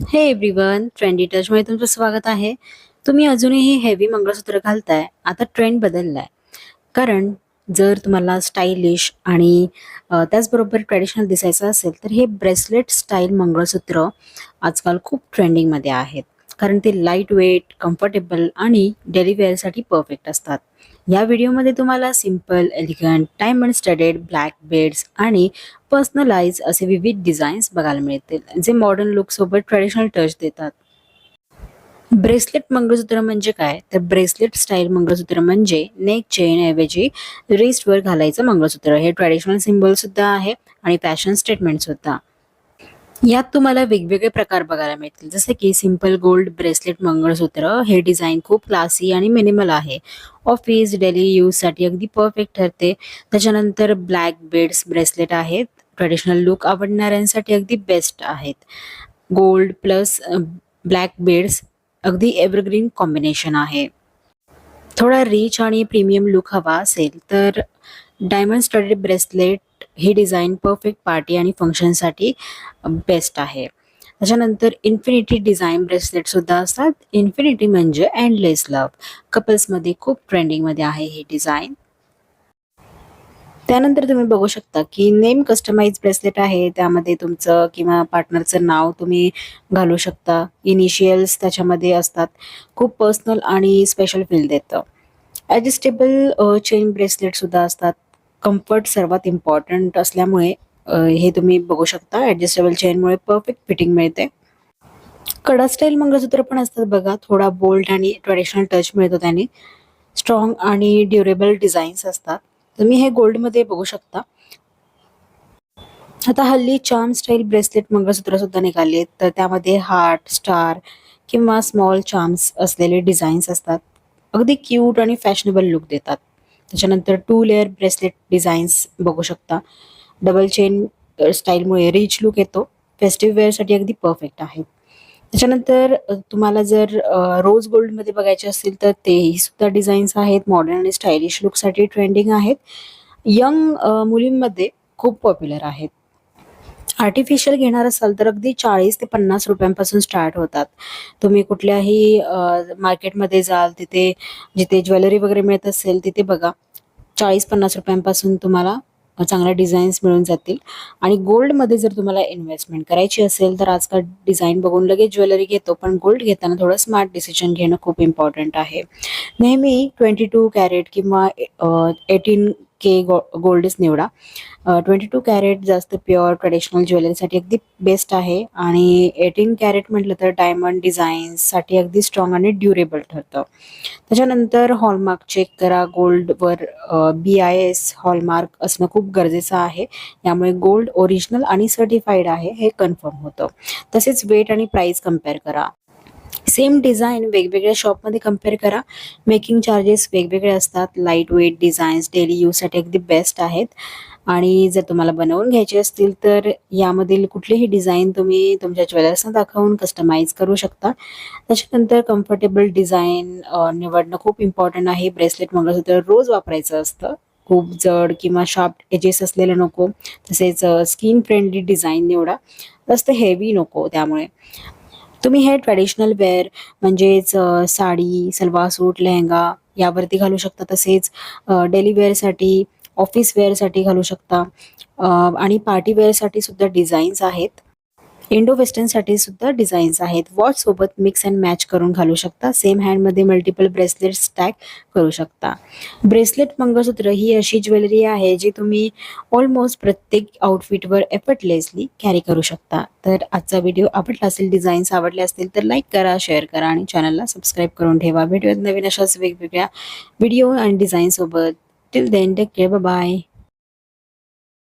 हे everyone, trendy टचमध्ये तुमचं स्वागत आहे. तुम्ही अजूनही हेवी मंगळसूत्र घालताय. आता ट्रेंड बदललाय. कारण जर तुम्हाला स्टायलिश आणि त्याचबरोबर ट्रेडिशनल दिसायचं असेल, तर हे ब्रेसलेट स्टाईल मंगळसूत्र आजकाल खूप ट्रेंडिंगमध्ये आहेत. कारण ते लाईट वेट, कम्फर्टेबल आणि डेली वेअरसाठी परफेक्ट असतात. या व्हिडिओमध्ये तुम्हाला simple, elegant, diamond studded black beads आणि पर्सनलाइज असे विविध डिझाईन्स बघायला मिळतील, जे मॉडर्न लुकसोबत ट्रेडिशनल टच देतात. ब्रेसलेट मंगळसूत्र म्हणजे काय? तर ब्रेसलेट स्टाईल मंगळसूत्र म्हणजे नेक चेन ऐवजी रिस्टवर घालायचं मंगळसूत्र. हे ट्रेडिशनल सिम्बॉल सुद्धा आहे आणि फॅशन स्टेटमेंट सुद्धा. यात तुम्हाला वेगवेगळे प्रकार बघायला मिळतील, जसे की सिंपल गोल्ड ब्रेसलेट मंगळसूत्र. हे डिझाईन खूप क्लासी आणि मिनिमल आहे. ऑफिस डेली यूजसाठी अगदी परफेक्ट ठरते. त्याच्यानंतर ब्लॅक बेड्स ब्रेसलेट आहेत. ट्रेडिशनल लुक आवडणाऱ्यांसाठी अगदी बेस्ट आहेत. गोल्ड प्लस ब्लॅक बेड्स अगदी एव्हरग्रीन कॉम्बिनेशन आहे. थोडा रिच आणि प्रीमियम लुक हवा असेल तर डायमंड स्टडेड ब्रेसलेट ही डिझाईन परफेक्ट पार्टी आणि फंक्शनसाठी बेस्ट आहे. त्याच्यानंतर इन्फिनिटी डिझाईन ब्रेसलेट सुद्धा असतात. इन्फिनिटी म्हणजे एंडलेस लव्ह. कपल्समध्ये खूप ट्रेंडिंगमध्ये आहे ही डिझाईन. त्यानंतर तुम्ही बघू शकता की नेम कस्टमाइज ब्रेसलेट आहे. त्यामध्ये तुमचं किंवा पार्टनरचं नाव तुम्ही घालू शकता. इनिशियल्स त्याच्यामध्ये असतात. खूप पर्सनल आणि स्पेशल फील देतं. ॲडजस्टेबल चेन ब्रेसलेट सुद्धा असतात. कम्फर्ट सर्वात इम्पॉर्टंट असल्यामुळे हे तुम्ही बघू शकता. ॲडजस्टेबल चेनमुळे परफेक्ट फिटिंग मिळते. कडा स्टाईल मंगळसूत्र पण असतात बघा. थोडा बोल्ड आणि ट्रेडिशनल टच मिळतो त्याने. स्ट्रॉंग आणि ड्युरेबल डिझाईन्स असतात. तुम्ही हे गोल्डमध्ये बघू शकता. आता हल्ली चार्म स्टाईल ब्रेसलेट मंगळसूत्र सुद्धा निघाले, तर त्यामध्ये हार्ट, स्टार किंवा स्मॉल चार्म्स असलेले डिझाईन्स असतात. अगदी क्यूट आणि फॅशनेबल लुक देतात. त्याच्यानंतर 2 लेयर ब्रेसलेट डिझाईन्स बघू शकता. डबल चेन स्टाईलमुळे रिच लुक येतो. फेस्टिव्ह वेअरसाठी अगदी परफेक्ट आहे. त्याच्यानंतर तुम्हाला जर रोज गोल्डमध्ये बघायचे असतील तर तेही सुद्धा डिझाईन्स आहेत. मॉडर्न आणि स्टायलिश लुकसाठी ट्रेंडिंग आहेत. यंग मुलींमध्ये खूप पॉप्युलर आहेत. आर्टिफिशियल घेणार असाल तर अगदी 40 ते 50 रुपयांपासून स्टार्ट होतात. तुम्ही कुठल्याही मार्केटमध्ये जाल, तिथे जिथे ज्वेलरी वगैरे मिळत असेल तिथे बघा. 40-50 रुपयांपासून तुम्हाला चांगल्या डिझाईन्स मिळून जातील. आणि गोल्डमध्ये जर तुम्हाला इन्व्हेस्टमेंट करायची असेल तर आजकाल डिझाईन बघून लगेच ज्वेलरी घेतो, पण गोल्ड घेताना थोडं स्मार्ट डिसिजन घेणं खूप इम्पॉर्टंट आहे. नेहमी 22 कॅरेट किंवा 18K गोल्डच निवडा. 22 कॅरेट जास्त प्युअर ट्रेडिशनल ज्वेलरीसाठी अगदी बेस्ट आहे. आणि 18 कॅरेट म्हटलं तर डायमंड डिझाईन्ससाठी अगदी स्ट्रॉंग आणि ड्युरेबल ठरतं. त्याच्यानंतर हॉलमार्क चेक करा. गोल्डवर BIS हॉलमार्क असणं खूप गरजेचं आहे. यामुळे गोल्ड ओरिजिनल आणि सर्टिफाईड आहे हे कन्फर्म होतं. तसेच वेट आणि प्राइस कम्पेअर करा. सेम डिझाईन वेगवेगळ्या शॉपमध्ये कम्पेअर करा. मेकिंग चार्जेस वेगवेगळे असतात. लाईट वेट डिझाईन्स डेली यूजसाठी अगदी बेस्ट आहेत. आणि जर तुम्हाला बनवून घ्यायचे असतील तर यामधील कुठलीही डिझाईन तुम्ही तुमच्या ज्वेलर्सना दाखवून कस्टमाइज करू शकता. त्याच्यानंतर कम्फर्टेबल डिझाईन निवडणं खूप इम्पॉर्टंट आहे. ब्रेसलेट मंगळसूत्र रोज वापरायचं असतं. खूप जड किंवा शार्प एजेस असलेलं नको. तसेच स्किन फ्रेंडली डिझाईन निवडा. जास्त हेवी नको. त्यामुळे तुम्ही हे ट्रेडिशनल वेअर म्हणजेच साडी, सलवार सूट, लेहंगा यावरती घालू शकता. तसेच डेली वेअरसाठी, ऑफिस वेअरसाठी घालू शकता. आणि पार्टी वेअरसाठी सुद्धा डिझाईन्स आहेत. इंडो वेस्टर्नसाठी सुद्धा डिझाईन्स आहेत. वॉचसोबत मिक्स अँड मॅच करून घालू शकता. सेम हँडमध्ये मल्टिपल ब्रेसलेट स्टॅक करू शकता. ब्रेसलेट मंगळसूत्र ही अशी ज्वेलरी आहे जी तुम्ही ऑलमोस्ट प्रत्येक आउटफिटवर एफर्टलेसली कॅरी करू शकता. तर आजचा व्हिडिओ आवडला असेल, डिझाईन्स आवडले असतील तर लाईक करा, शेअर करा आणि चॅनलला सबस्क्राईब करून ठेवा. भेटूयात नवीन अशाच वेगवेगळ्या व्हिडिओ आणि डिझाईनसोबत. Till then take care. Bye.